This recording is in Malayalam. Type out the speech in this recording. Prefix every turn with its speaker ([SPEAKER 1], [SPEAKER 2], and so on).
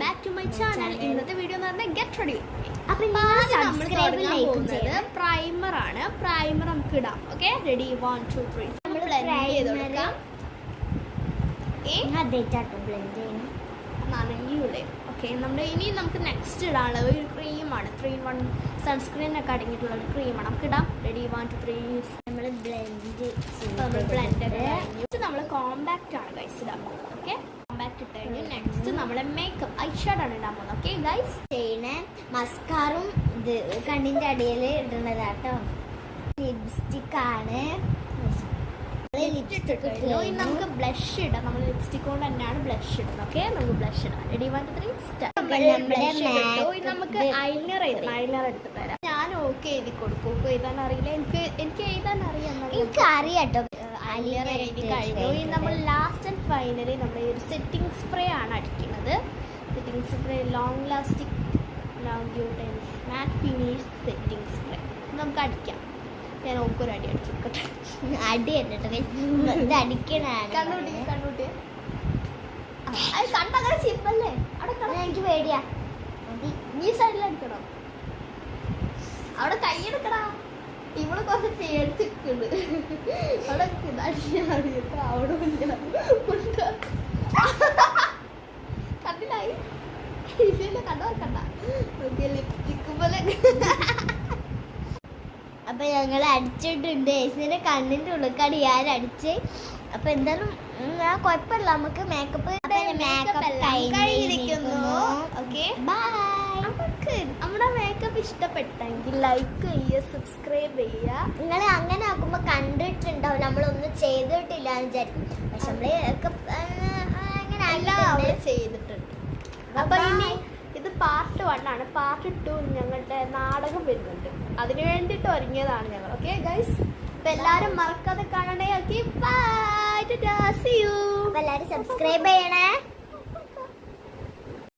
[SPEAKER 1] Back to my channel. ഇന്നത്തെ വീഡിയോ എന്ന് പറഞ്ഞാൽ ഗെറ്റ് റെഡി. പ്രൈമർ ആണ്. പ്രൈമർ നമുക്ക് ഇടാം. Okay, ready 1 2 3. നമ്മൾ ബ്ലെൻഡ് ചെയ്ത് കൊടുക്കാം. നനയൂടെ. ഓക്കെ, നമ്മൾ ഇനി നമുക്ക് നെക്സ്റ്റ് ഇടാനുള്ള ഒരു ക്രീമാണ്. 3-in-1 സൺസ്ക്രീൻ ഒക്കെ അടങ്ങിയിട്ടുള്ള ഒരു ക്രീമാണ്. നമുക്ക് ഇടാം. റെഡി 1 2 3.
[SPEAKER 2] നമ്മൾ
[SPEAKER 1] ബ്ലെൻഡ് നമ്മൾ കോമ്പാക്റ്റ് ആണ് ഗൈസ് ഇടാൻ പോകുന്നത്. ഓക്കെ, കോമ്പാക്റ്റ് ഇട്ട് കഴിഞ്ഞ് നെക്സ്റ്റ് നമ്മളെ മേക്കപ്പ് ഐ ഷാഡോ ആണ് ഇടാൻ പോകുന്നത്. ഓക്കെ ഗൈസ്,
[SPEAKER 2] ചെയ്യണേ മസ്കാറും ഇത് കണ്ണിന്റെ അടിയിൽ ഇടുന്നതാട്ടോ. ലിപ്സ്റ്റിക് ആണ്.
[SPEAKER 1] നമുക്ക് ബ്ലഷ് ഇടാം. നമ്മൾ ലിപ്സ്റ്റിക് കൊണ്ട് തന്നെയാണ് ബ്ലഷ് ഇടുന്നത്. ഓക്കെ, നമുക്ക് ബ്ലഷ് ഇടാം. Ready 1 2 3 start. നമുക്ക് ഐലൈനർ എടുത്തിട്ട് തരാം. ഞാൻ ഓക്കെ എഴുതി കൊടുക്കും. എഴുതാൻ അറിയില്ല. എനിക്ക് എഴുതാൻ അറിയാം.
[SPEAKER 2] എനിക്ക് അറിയാട്ടോ.
[SPEAKER 1] ഐലൈനർ എഴുതി കഴിഞ്ഞു. നമ്മൾ ലാസ്റ്റ് ആൻഡ് ഫൈനലി നമ്മൾ ഒരു സെറ്റിംഗ് സ്പ്രേ ആണ് അടിക്കുന്നത്. സെറ്റിംഗ് സ്പ്രേ ലോങ് ലാസ്റ്റിക് യൂട്ടൻസ് മാറ്റ് ഫിനിഷ് സെറ്റിംഗ് സ്പ്രേ നമുക്ക് അടിക്കാം. ഞാൻ ഓക്കൊരു അടി അടിച്ചു നോക്കട്ടെ.
[SPEAKER 2] അടി ഇത് അടിക്കണാണ്.
[SPEAKER 1] കണ്ണൂട്ടി അത് കണ്ടങ്ങനെ സിമ്പല്ലേ. അവിടെ
[SPEAKER 2] എനിക്ക് പേടിയാ.
[SPEAKER 1] ഈ സൈഡിൽ അടിക്കണം. അവിടെ കൈയെടുക്കടാ. ഇവിടെ കുറച്ച് പേടിച്ചിട്ടുണ്ട്. അവിടെ അവിടെ കണ്ടില്ലായി. കണ്ടോ കണ്ട ലിപ്സ്റ്റിക് പോലെ.
[SPEAKER 2] അപ്പൊ ഞങ്ങൾ അടിച്ചിട്ടുണ്ട്. ഏസിന്റെ കണ്ണിന്റെ ഉള്ളിക്കാണ് ഞാൻ അടിച്ച്. അപ്പൊ എന്തായാലും കുഴപ്പമില്ല. നമുക്ക് മേക്കപ്പ്
[SPEAKER 1] കഴിഞ്ഞിരിക്കുന്നു. Okay,
[SPEAKER 2] bye.
[SPEAKER 1] നമുക്ക് നമ്മുടെ മേക്കപ്പ് ഇഷ്ടപ്പെട്ടെങ്കിൽ ലൈക്ക് ചെയ്യുക, സബ്സ്ക്രൈബ് ചെയ്യുക.
[SPEAKER 2] നിങ്ങൾ അങ്ങനെ ആക്കുമ്പോ കണ്ടിട്ടുണ്ടാവും. നമ്മളൊന്നും ചെയ്തിട്ടില്ല എന്ന് വിചാരിക്കും. പക്ഷെ നമ്മള് അങ്ങനെ
[SPEAKER 1] എല്ലാം ചെയ്തിട്ടുണ്ട്. അപ്പൊ ഇനി ഇത് പാർട്ട് 1 ആണ്. പാർട്ട് 2 ഞങ്ങളുടെ നാടകം വരുന്നുണ്ട്. അതിനു വേണ്ടിയിട്ട് ഒരുങ്ങിയതാണ് ഞങ്ങൾ. ഓക്കെ ഗൈസ്, അപ്പൊ എല്ലാരും മറക്കാതെ കാണണേ. Okay, bye, tata, see you.
[SPEAKER 2] എല്ലാരും സബ്സ്ക്രൈബ് ചെയ്യണേ.